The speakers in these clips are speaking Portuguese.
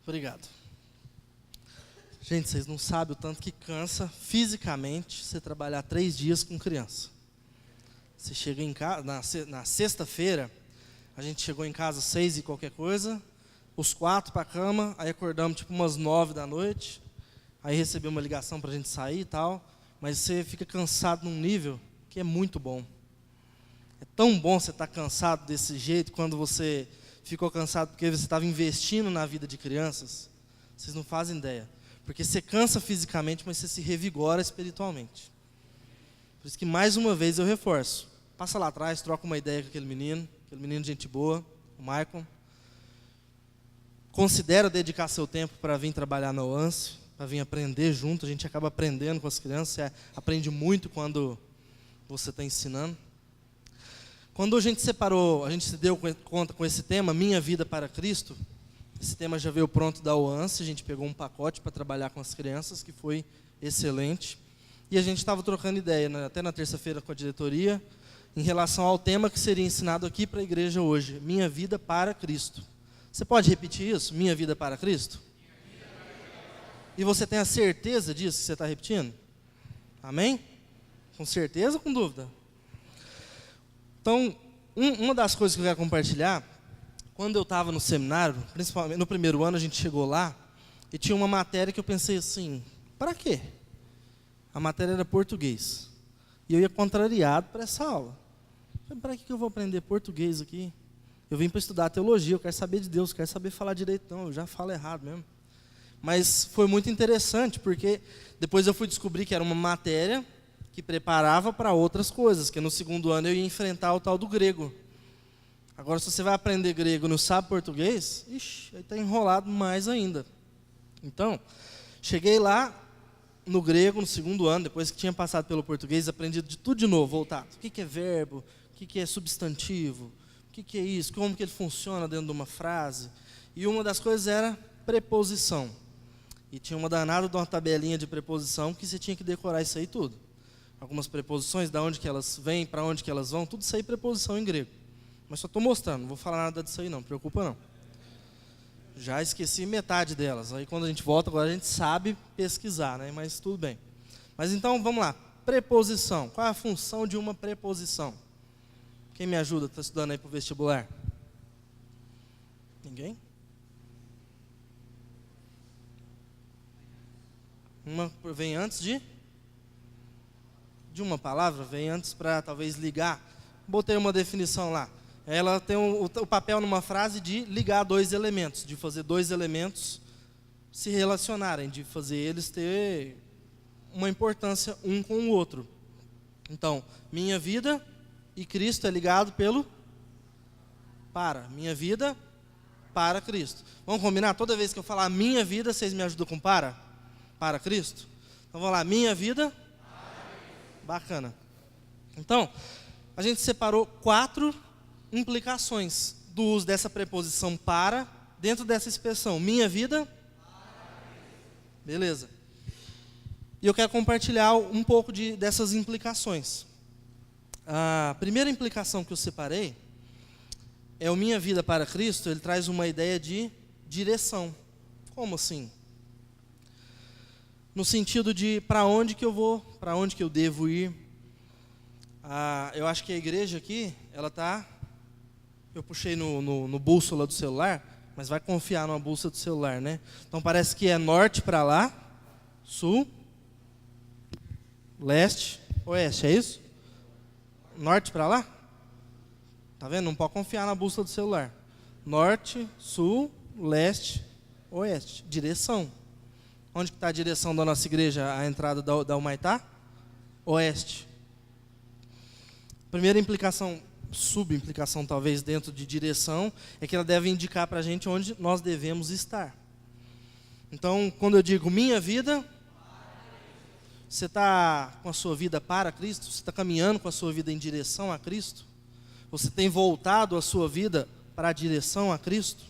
Obrigado. Gente, vocês não sabem o tanto que cansa fisicamente você trabalhar 3 dias com criança. Você chega em casa, na sexta-feira, a gente chegou em casa 6 e qualquer coisa, os 4 para a cama, aí acordamos tipo umas 9 da noite, aí recebeu uma ligação para a gente sair e tal, mas você fica cansado num nível que é muito bom. É tão bom você estar cansado desse jeito, quando você ficou cansado porque você estava investindo na vida de crianças, vocês não fazem ideia. Porque você cansa fisicamente, mas você se revigora espiritualmente. Por isso que mais uma vez eu reforço. Passa lá atrás, troca uma ideia com aquele menino de gente boa, o Michael. Considera dedicar seu tempo para vir trabalhar na OANSE, para vir aprender junto. A gente acaba aprendendo com as crianças, você aprende muito quando você está ensinando. Quando a gente separou, a gente se deu conta com esse tema, Minha Vida para Cristo, esse tema já veio pronto da OANSE, a gente pegou um pacote para trabalhar com as crianças, que foi excelente. E a gente estava trocando ideia, até na terça-feira com a diretoria, em relação ao tema que seria ensinado aqui para a igreja hoje, Minha Vida para Cristo. Você pode repetir isso? Minha Vida para Cristo? E você tem a certeza disso que você está repetindo? Amém? Com certeza ou com dúvida? Então, uma das coisas que eu quero compartilhar, quando eu estava no seminário, principalmente no primeiro ano, a gente chegou lá, e tinha uma matéria que eu pensei assim, para quê? A matéria era português. E eu ia contrariado para essa aula. Para que eu vou aprender português aqui? Eu vim para estudar teologia, eu quero saber de Deus, eu quero saber falar direito, não, eu já falo errado mesmo. Mas foi muito interessante, porque depois eu fui descobrir que era uma matéria que preparava para outras coisas, que no segundo ano eu ia enfrentar o tal do grego. Agora, se você vai aprender grego e não sabe português, ixi, aí está enrolado mais ainda. Então, cheguei lá no grego, no segundo ano, depois que tinha passado pelo português, aprendi de tudo de novo, voltado. O que é verbo, o que é substantivo, o que é isso, como que ele funciona dentro de uma frase. E uma das coisas era preposição. E tinha uma danada de uma tabelinha de preposição que você tinha que decorar isso aí tudo. Algumas preposições, de onde que elas vêm, para onde que elas vão, tudo isso aí preposição em grego. Mas só estou mostrando, não vou falar nada disso aí não, preocupa não. Já esqueci metade delas, aí quando a gente volta, agora a gente sabe pesquisar, né? Mas tudo bem. Mas então, vamos lá, preposição. Qual é a função de uma preposição? Quem me ajuda, está estudando aí para o vestibular? Ninguém? Uma vem antes de uma palavra, vem antes para talvez ligar. Botei uma definição lá. Ela tem o papel numa frase de ligar 2 elementos, de fazer 2 elementos se relacionarem, de fazer eles ter uma importância um com o outro. Então, minha vida e Cristo é ligado pelo para. Minha vida para Cristo. Vamos combinar? Toda vez que eu falar minha vida, vocês me ajudam com para? Para Cristo? Então vamos lá, minha vida. Bacana. Então, a gente separou 4 implicações do uso dessa preposição para dentro dessa expressão. Minha vida. Beleza. E eu quero compartilhar um pouco dessas implicações. A primeira implicação que eu separei é o Minha Vida para Cristo. Ele traz uma ideia de direção. Como assim? No sentido de para onde que eu vou, para onde que eu devo ir. Eu acho que a igreja aqui, ela está... Eu puxei no bússola do celular, mas vai confiar numa bússola do celular, né? Então parece que é norte para lá, sul, leste, oeste, é isso? Norte para lá? Tá vendo? Não pode confiar na bússola do celular. Norte, sul, leste, oeste. Direção. Onde está a direção da nossa igreja, a entrada da Humaitá? Oeste. Primeira implicação, subimplicação talvez dentro de direção, é que ela deve indicar para a gente onde nós devemos estar. Então, quando eu digo minha vida, você está com a sua vida para Cristo? Você está caminhando com a sua vida em direção a Cristo? Você tem voltado a sua vida para a direção a Cristo?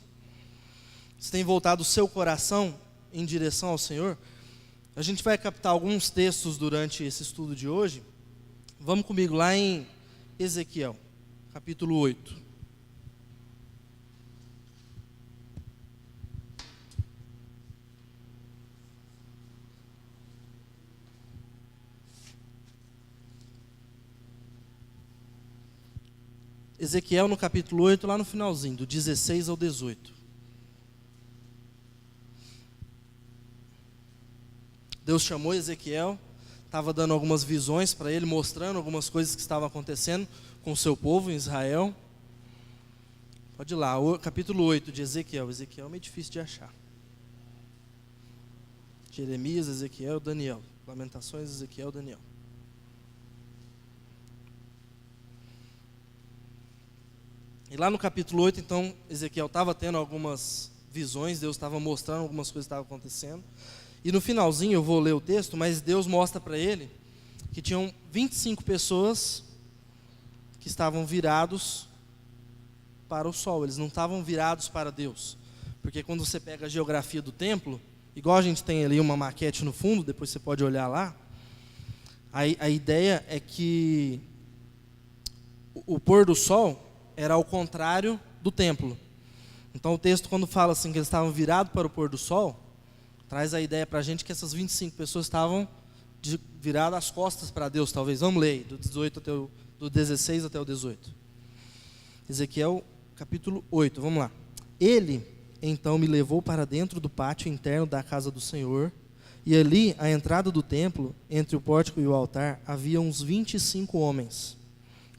Você tem voltado o seu coração em direção ao Senhor? A gente vai captar alguns textos durante esse estudo de hoje. Vamos comigo lá em Ezequiel, capítulo 8. Ezequiel no capítulo 8, lá no finalzinho, do 16 ao 18. Deus chamou Ezequiel, estava dando algumas visões para ele, mostrando algumas coisas que estavam acontecendo com o seu povo em Israel. Pode ir lá, o capítulo 8 de Ezequiel. Ezequiel é meio difícil de achar. Jeremias, Ezequiel, Daniel. Lamentações, Ezequiel, Daniel. E lá no capítulo 8, então, Ezequiel estava tendo algumas visões, Deus estava mostrando algumas coisas que estavam acontecendo. E no finalzinho, eu vou ler o texto, mas Deus mostra para ele que tinham 25 pessoas que estavam virados para o sol. Eles não estavam virados para Deus. Porque quando você pega a geografia do templo, igual a gente tem ali uma maquete no fundo, depois você pode olhar lá, a ideia é que o pôr do sol era ao contrário do templo. Então o texto, quando fala assim que eles estavam virados para o pôr do sol, traz a ideia para a gente que essas 25 pessoas estavam viradas as costas para Deus, talvez. Vamos ler, do 16 até o 18. Ezequiel, capítulo 8, vamos lá. Ele, então, me levou para dentro do pátio interno da casa do Senhor, e ali, à entrada do templo, entre o pórtico e o altar, havia uns 25 homens,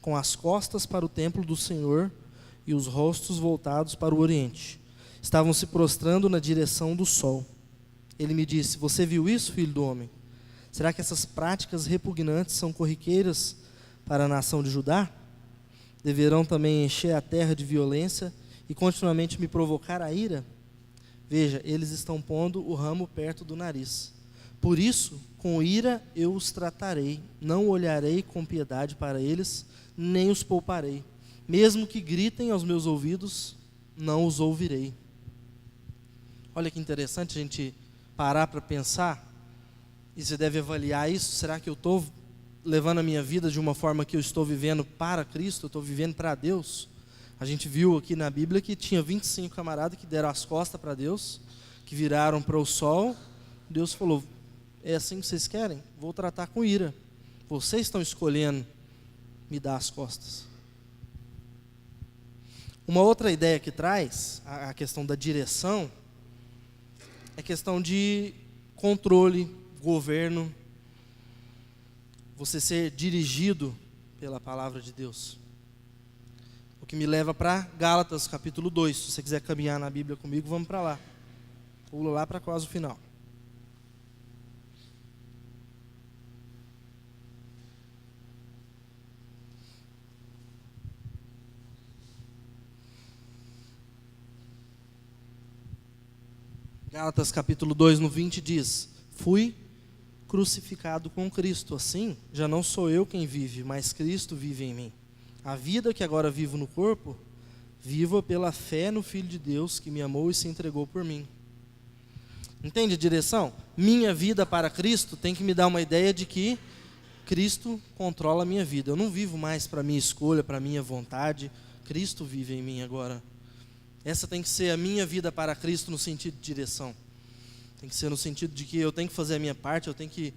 com as costas para o templo do Senhor e os rostos voltados para o oriente. Estavam se prostrando na direção do sol. Ele me disse: você viu isso, filho do homem? Será que essas práticas repugnantes são corriqueiras para a nação de Judá? Deverão também encher a terra de violência e continuamente me provocar a ira? Veja, eles estão pondo o ramo perto do nariz. Por isso, com ira eu os tratarei, não olharei com piedade para eles, nem os pouparei. Mesmo que gritem aos meus ouvidos, não os ouvirei. Olha que interessante a gente parar para pensar, e você deve avaliar isso. Será que eu estou levando a minha vida de uma forma que eu estou vivendo para Cristo, eu estou vivendo para Deus? A gente viu aqui na Bíblia que tinha 25 camaradas que deram as costas para Deus, que viraram para o sol. Deus falou: é assim que vocês querem? Vou tratar com ira. Vocês estão escolhendo me dar as costas. Uma outra ideia que traz a questão da direção é questão de controle, governo, você ser dirigido pela palavra de Deus. O que me leva para Gálatas, capítulo 2. Se você quiser caminhar na Bíblia comigo, vamos para lá. Pula lá para quase o final. Gálatas capítulo 2, no 20 diz: fui crucificado com Cristo, assim já não sou eu quem vive, mas Cristo vive em mim. A vida que agora vivo no corpo, vivo pela fé no Filho de Deus que me amou e se entregou por mim. Entende a direção? Minha vida para Cristo tem que me dar uma ideia de que Cristo controla a minha vida. Eu não vivo mais para minha escolha, para minha vontade. Cristo vive em mim agora. Essa tem que ser a minha vida para Cristo no sentido de direção. Tem que ser no sentido de que eu tenho que fazer a minha parte, eu tenho que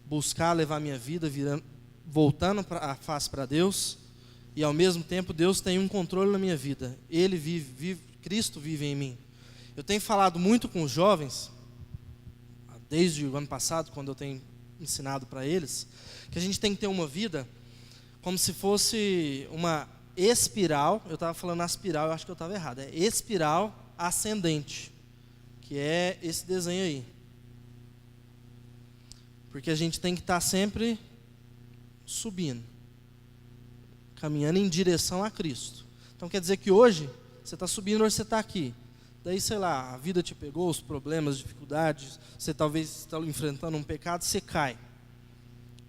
buscar levar a minha vida voltando a face para Deus, e ao mesmo tempo Deus tem um controle na minha vida. Ele vive, Cristo vive em mim. Eu tenho falado muito com os jovens, desde o ano passado, quando eu tenho ensinado para eles, que a gente tem que ter uma vida como se fosse uma espiral. Eu estava falando aspiral, eu acho que eu estava errado. É espiral ascendente, que é esse desenho aí. Porque a gente tem que estar sempre subindo, caminhando em direção a Cristo. Então quer dizer que hoje você está subindo, hoje você está aqui. Daí, sei lá, a vida te pegou, os problemas, dificuldades, você talvez está enfrentando um pecado, você cai.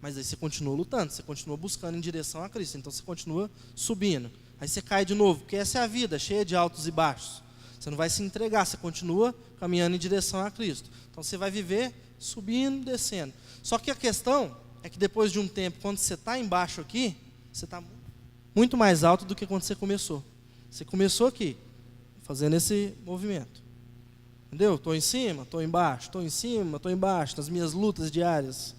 Mas aí você continua lutando, você continua buscando em direção a Cristo. Então você continua subindo. Aí você cai de novo, porque essa é a vida, cheia de altos e baixos. Você não vai se entregar, você continua caminhando em direção a Cristo. Então você vai viver subindo, descendo. Só que a questão é que depois de um tempo, quando você está embaixo aqui, você está muito mais alto do que quando você começou. Você começou aqui, fazendo esse movimento. Entendeu? Estou em cima, estou embaixo, estou em cima, estou embaixo, nas minhas lutas diárias.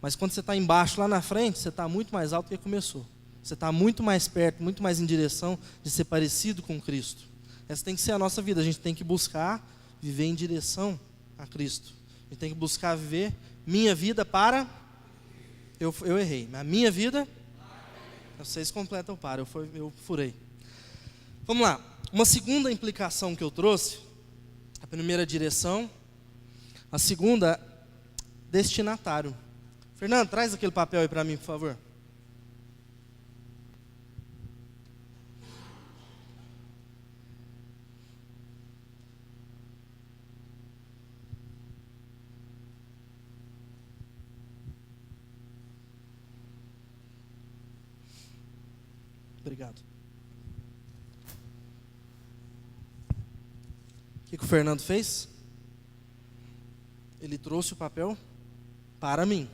Mas quando você está embaixo, lá na frente, você está muito mais alto do que começou. Você está muito mais perto, muito mais em direção de ser parecido com Cristo. Essa tem que ser a nossa vida. A gente tem que buscar viver em direção a Cristo. A gente tem que buscar viver minha vida para... Eu errei. A minha vida... Vocês completam o para. Eu furei. Vamos lá. Uma segunda implicação que eu trouxe. A primeira, direção. A segunda, destinatário. Fernando, traz aquele papel aí para mim, por favor. Obrigado. O que o Fernando fez? Ele trouxe o papel para mim.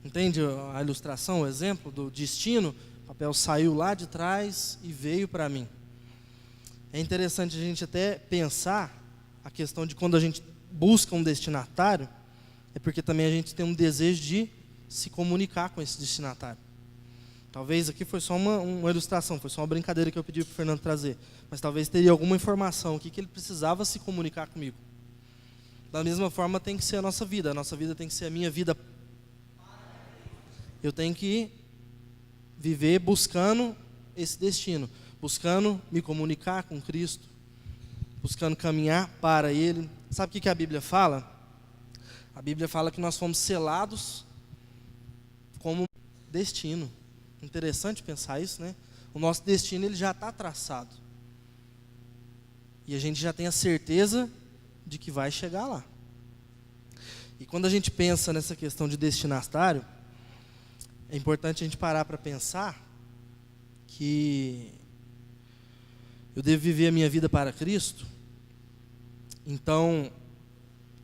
Entende a ilustração, o exemplo do destino? O papel saiu lá de trás e veio para mim. É interessante a gente até pensar a questão de quando a gente busca um destinatário, é porque também a gente tem um desejo de se comunicar com esse destinatário. Talvez aqui foi só uma ilustração, foi só uma brincadeira que eu pedi para o Fernando trazer. Mas talvez teria alguma informação aqui que ele precisava se comunicar comigo. Da mesma forma tem que ser a nossa vida tem que ser a minha vida. Eu tenho que viver buscando esse destino, buscando me comunicar com Cristo, buscando caminhar para Ele. Sabe o que a Bíblia fala? A Bíblia fala que nós fomos selados como destino. Interessante pensar isso, né? O nosso destino ele já está traçado. E a gente já tem a certeza de que vai chegar lá. E quando a gente pensa nessa questão de destinatário, é importante a gente parar para pensar que eu devo viver a minha vida para Cristo. Então,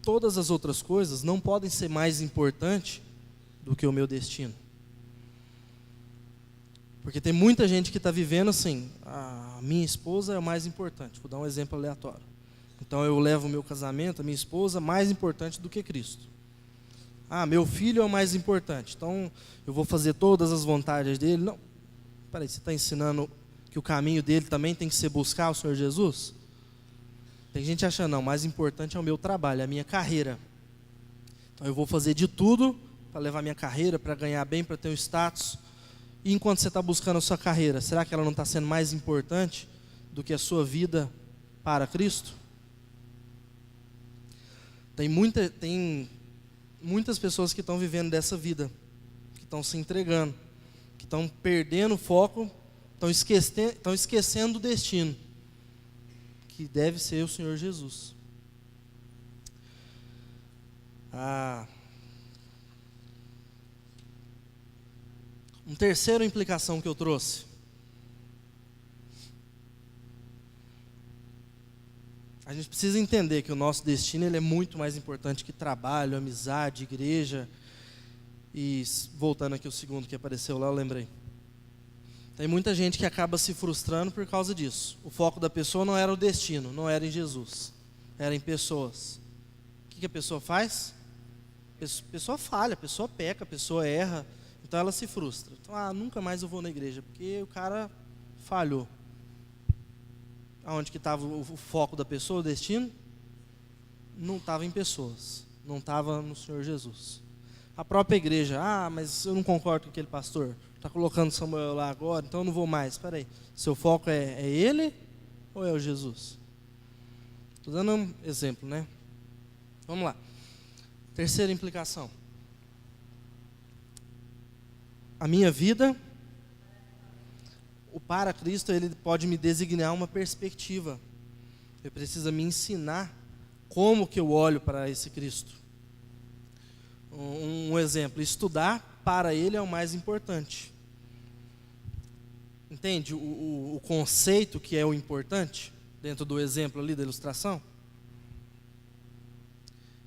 todas as outras coisas não podem ser mais importantes do que o meu destino. Porque tem muita gente que está vivendo assim, a minha esposa é o mais importante. Vou dar um exemplo aleatório. Então eu levo o meu casamento, a minha esposa, mais importante do que Cristo. Meu filho é o mais importante, então eu vou fazer todas as vontades dele. Não, peraí, você está ensinando que o caminho dele também tem que ser buscar o Senhor Jesus? Tem gente achando, não, o mais importante é o meu trabalho, é a minha carreira. Então eu vou fazer de tudo para levar minha carreira, para ganhar bem, para ter um status. E enquanto você está buscando a sua carreira, será que ela não está sendo mais importante do que a sua vida para Cristo? Tem muitas pessoas que estão vivendo dessa vida, que estão se entregando, que estão perdendo o foco, estão esquecendo o destino, que deve ser o Senhor Jesus. Uma terceira implicação que eu trouxe. A gente precisa entender que o nosso destino ele é muito mais importante que trabalho, amizade, igreja. E voltando aqui o segundo que apareceu lá, eu lembrei. Tem muita gente que acaba se frustrando por causa disso. O foco da pessoa não era o destino, não era em Jesus, era em pessoas. O que a pessoa faz? A pessoa falha, a pessoa peca, a pessoa erra. Então ela se frustra. Então, nunca mais eu vou na igreja, porque o cara falhou. Aonde que estava o foco da pessoa, o destino? Não estava em pessoas, não estava no Senhor Jesus. A própria igreja, mas eu não concordo com aquele pastor, está colocando Samuel lá agora, então eu não vou mais. Espera aí, seu foco é ele ou é o Jesus? Estou dando um exemplo, né? Vamos lá. Terceira implicação. A minha vida, o para Cristo, ele pode me designar uma perspectiva. Ele precisa me ensinar como que eu olho para esse Cristo. Um exemplo, estudar para Ele é o mais importante. Entende o conceito que é o importante, dentro do exemplo ali da ilustração?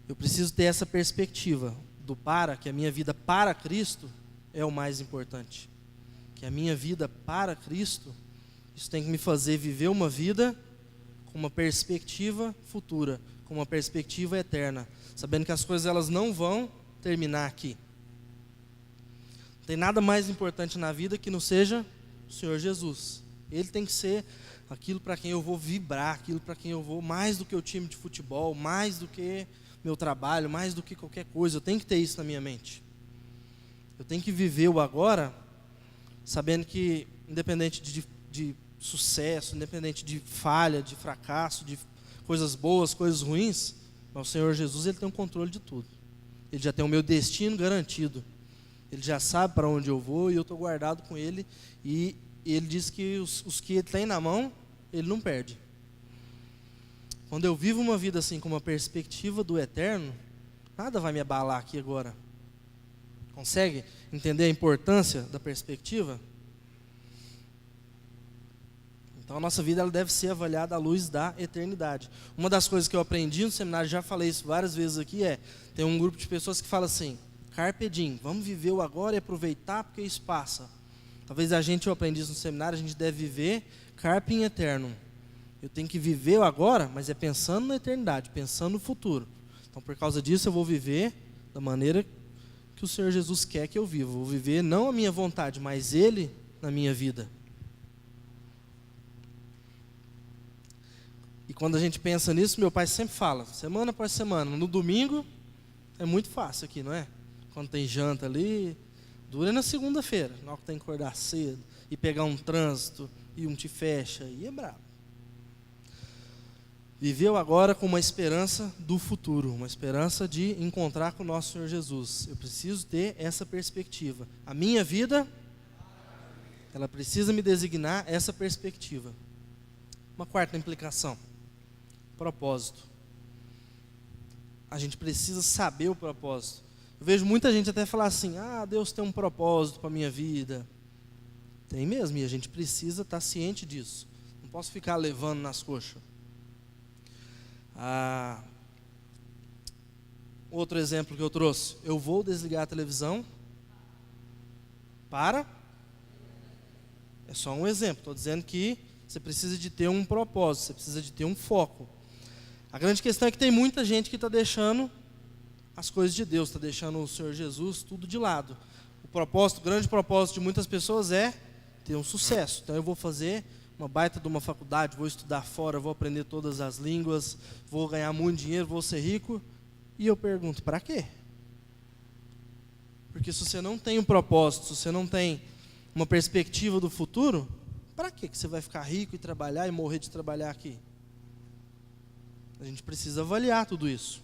Eu preciso ter essa perspectiva do que a minha vida para Cristo é o mais importante. Que a minha vida para Cristo, isso tem que me fazer viver uma vida com uma perspectiva futura, com uma perspectiva eterna, sabendo que as coisas elas não vão terminar aqui. tem nada mais importante na vida que não seja o Senhor Jesus. Ele tem que ser aquilo para quem eu vou vibrar, aquilo para quem eu vou, mais do que o time de futebol, mais do que meu trabalho, mais do que qualquer coisa. Eu tenho que ter isso na minha mente. Eu tenho que viver o agora, sabendo que, independente de sucesso, independente de falha, de fracasso, de coisas boas, coisas ruins, mas o Senhor Jesus, Ele tem o controle de tudo. Ele já tem o meu destino garantido. Ele já sabe para onde eu vou e eu estou guardado com Ele. E Ele diz que os que Ele tem na mão, Ele não perde. Quando eu vivo uma vida assim, com uma perspectiva do eterno, nada vai me abalar aqui agora. Consegue entender a importância da perspectiva? Então a nossa vida ela deve ser avaliada à luz da eternidade. Uma das coisas que eu aprendi no seminário, já falei isso várias vezes aqui, tem um grupo de pessoas que fala assim, carpe diem, vamos viver o agora e aproveitar porque isso passa. Talvez eu aprendi isso no seminário, a gente deve viver carpe in eternum. Eu tenho que viver o agora, mas é pensando na eternidade, pensando no futuro. Então por causa disso eu vou viver da maneira que o Senhor Jesus quer que eu viva. Vou viver não a minha vontade, mas Ele na minha vida. E quando a gente pensa nisso, meu pai sempre fala, semana após semana, no domingo é muito fácil aqui, não é? Quando tem janta ali, dura na segunda-feira, na hora que tem que acordar cedo, e pegar um trânsito, e um te fecha, e é brabo. Viveu agora com uma esperança do futuro, uma esperança de encontrar com o nosso Senhor Jesus. Eu preciso ter essa perspectiva. A minha vida, ela precisa me designar essa perspectiva. Uma quarta implicação, propósito. A gente precisa saber o propósito. Eu vejo muita gente até falar assim, Deus tem um propósito para a minha vida. Tem mesmo, e a gente precisa estar ciente disso. Não posso ficar levando nas coxas. Outro exemplo que eu trouxe, eu vou desligar a televisão é só um exemplo, estou dizendo que você precisa de ter um propósito, você precisa de ter um foco. A grande questão é que tem muita gente que está deixando as coisas de Deus, está deixando o Senhor Jesus tudo de lado. O grande propósito de muitas pessoas é ter um sucesso. Então eu vou fazer uma baita de uma faculdade, vou estudar fora, vou aprender todas as línguas, vou ganhar muito dinheiro, vou ser rico. E eu pergunto, para quê? Porque se você não tem um propósito, se você não tem uma perspectiva do futuro, para que você vai ficar rico e trabalhar e morrer de trabalhar aqui? A gente precisa avaliar tudo isso.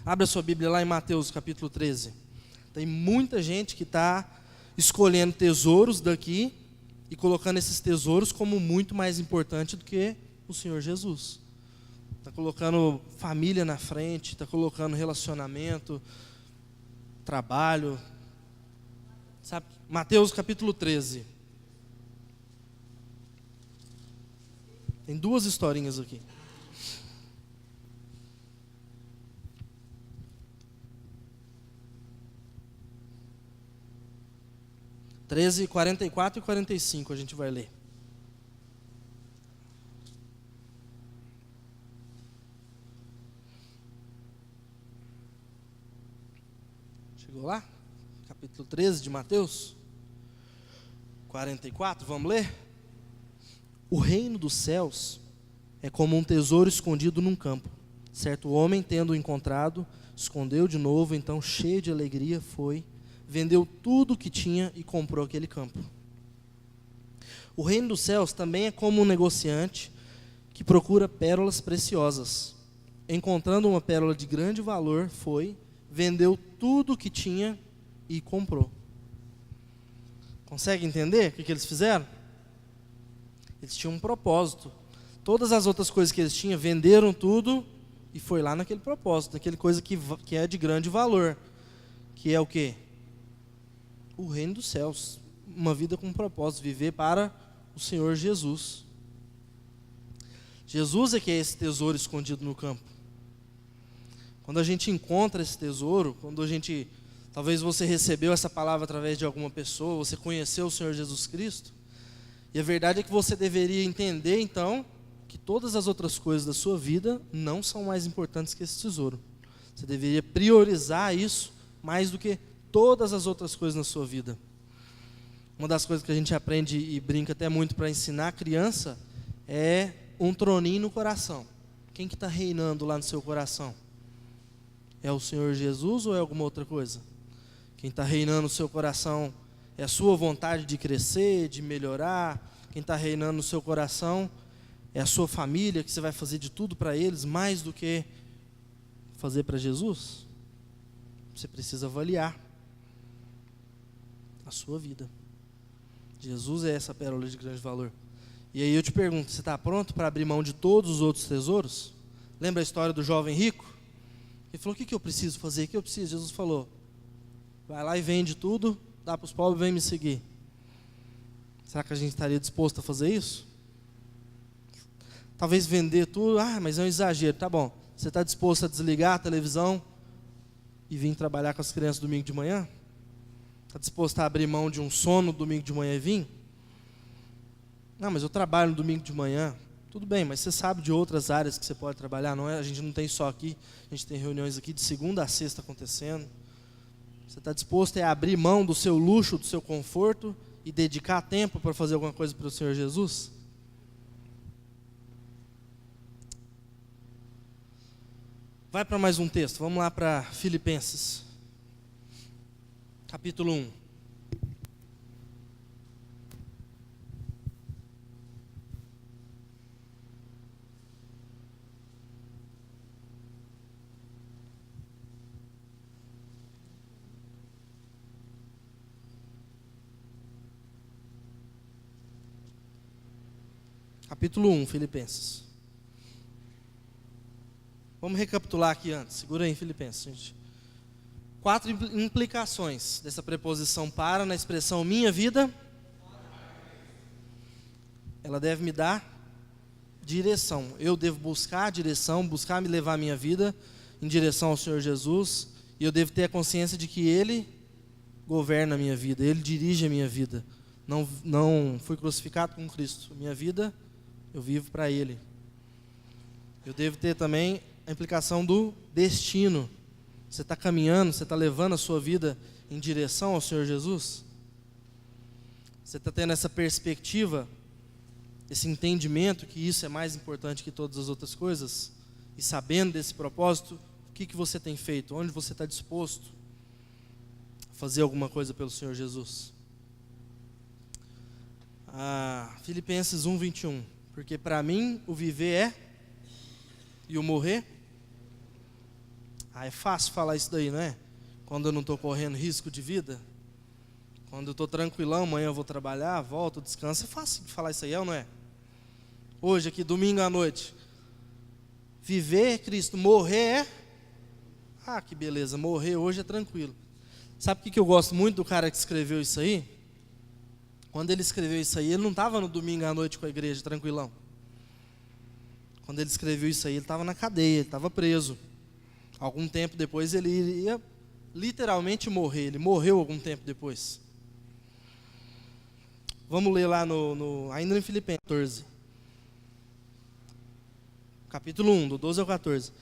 Abra sua Bíblia lá em Mateus capítulo 13. Tem muita gente que está escolhendo tesouros daqui e colocando esses tesouros como muito mais importante do que o Senhor Jesus. Está colocando família na frente, está colocando relacionamento, trabalho. Sabe? Mateus capítulo 13. Tem duas historinhas aqui. (13, 44 e 45) a gente vai ler. Chegou lá? Capítulo 13 de Mateus 44, vamos ler? O reino dos céus é como um tesouro escondido num campo. Certo homem, tendo encontrado, escondeu de novo, então cheio de alegria vendeu tudo o que tinha e comprou aquele campo. O reino dos céus também é como um negociante que procura pérolas preciosas. Encontrando uma pérola de grande valor, vendeu tudo o que tinha e comprou. Consegue entender o que eles fizeram? Eles tinham um propósito. Todas as outras coisas que eles tinham, venderam tudo e foi lá naquele propósito, naquele coisa que é de grande valor. Que é o quê? O reino dos céus, uma vida com um propósito, viver para o Senhor Jesus. Jesus é que é esse tesouro escondido no campo. Quando a gente encontra esse tesouro, talvez você recebeu essa palavra através de alguma pessoa, você conheceu o Senhor Jesus Cristo, e a verdade é que você deveria entender então, que todas as outras coisas da sua vida não são mais importantes que esse tesouro. Você deveria priorizar isso mais do que todas as outras coisas na sua vida. Uma das coisas que a gente aprende e brinca até muito para ensinar a criança é um troninho no coração. Quem que está reinando lá no seu coração? É o Senhor Jesus ou é alguma outra coisa? Quem está reinando no seu coração é a sua vontade de crescer, de melhorar. Quem está reinando no seu coração é a sua família, que você vai fazer de tudo para eles, mais do que fazer para Jesus. Você precisa avaliar a sua vida. Jesus é essa pérola de grande valor. E aí eu te pergunto, você está pronto para abrir mão de todos os outros tesouros? Lembra a história do jovem rico? Ele falou, o que eu preciso fazer? O que eu preciso? Jesus falou, vai lá e vende tudo, dá para os pobres e vem me seguir. Será que a gente estaria disposto a fazer isso? Talvez vender tudo, mas é um exagero, tá bom. Você está disposto a desligar a televisão e vir trabalhar com as crianças domingo de manhã? Está disposto a abrir mão de um sono domingo de manhã e vir? Não, mas eu trabalho no domingo de manhã. Tudo bem, mas você sabe de outras áreas que você pode trabalhar, não é? A gente não tem só aqui, a gente tem reuniões aqui de segunda a sexta acontecendo. Você está disposto a abrir mão do seu luxo, do seu conforto e dedicar tempo para fazer alguma coisa para o Senhor Jesus? Vai para mais um texto, vamos lá para Filipenses, capítulo 1. Capítulo 1, Filipenses. Vamos recapitular aqui antes. Segura aí, Filipenses, gente. 4 implicações dessa preposição para na expressão minha vida. Ela deve me dar direção. Eu devo buscar a direção, buscar me levar a minha vida em direção ao Senhor Jesus. E eu devo ter a consciência de que Ele governa a minha vida, Ele dirige a minha vida. Não fui crucificado com Cristo. Minha vida, eu vivo para Ele. Eu devo ter também a implicação do destino. Você está caminhando, você está levando a sua vida em direção ao Senhor Jesus? Você está tendo essa perspectiva, esse entendimento que isso é mais importante que todas as outras coisas? E sabendo desse propósito, o que você tem feito? Onde você está disposto a fazer alguma coisa pelo Senhor Jesus? Filipenses 1, 21. Porque para mim o viver é e o morrer. É fácil falar isso daí, não é? Quando eu não estou correndo risco de vida. Quando eu estou tranquilão, amanhã eu vou trabalhar, volto, descanso. É fácil falar isso aí, é ou não é? Hoje aqui, domingo à noite. Viver é Cristo, morrer é... que beleza, morrer hoje é tranquilo. Sabe o que eu gosto muito do cara que escreveu isso aí? Quando ele escreveu isso aí, ele não estava no domingo à noite com a igreja, tranquilão. Quando ele escreveu isso aí, ele estava na cadeia, ele estava preso. Algum tempo depois ele ia literalmente morrer. Ele morreu algum tempo depois. Vamos ler lá ainda em Filipenses 14. Capítulo 1, do 12 ao 14.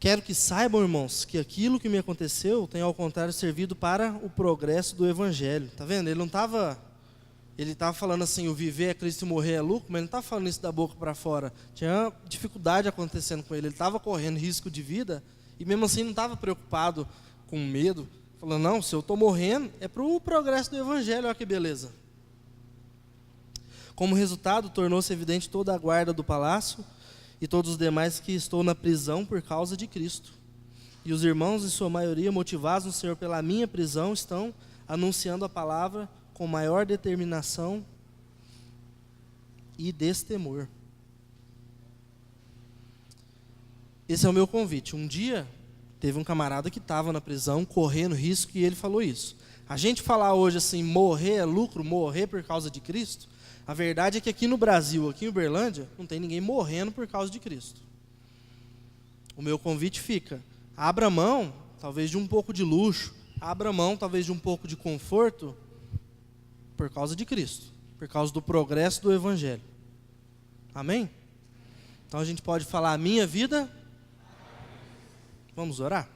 Quero que saibam, irmãos, que aquilo que me aconteceu tem ao contrário servido para o progresso do Evangelho. Está vendo? Ele não estava... Ele estava falando assim, o viver é Cristo e morrer é lucro, mas ele não estava falando isso da boca para fora. Tinha dificuldade acontecendo com ele. Ele estava correndo risco de vida e mesmo assim não estava preocupado, com medo. Falando, não, se eu estou morrendo, é para o progresso do Evangelho, olha que beleza. Como resultado, tornou-se evidente toda a guarda do palácio e todos os demais que estou na prisão por causa de Cristo. E os irmãos, em sua maioria, motivados no Senhor pela minha prisão, estão anunciando a palavra com maior determinação e destemor. Esse é o meu convite. Um dia, teve um camarada que estava na prisão, correndo risco, e ele falou isso. A gente falar hoje assim, morrer é lucro, morrer por causa de Cristo, a verdade é que aqui no Brasil, aqui em Uberlândia, não tem ninguém morrendo por causa de Cristo. O meu convite fica, abra mão, talvez de um pouco de luxo, abra mão, talvez de um pouco de conforto, por causa de Cristo, por causa do progresso do Evangelho. Amém? Então a gente pode falar, a minha vida... Vamos orar?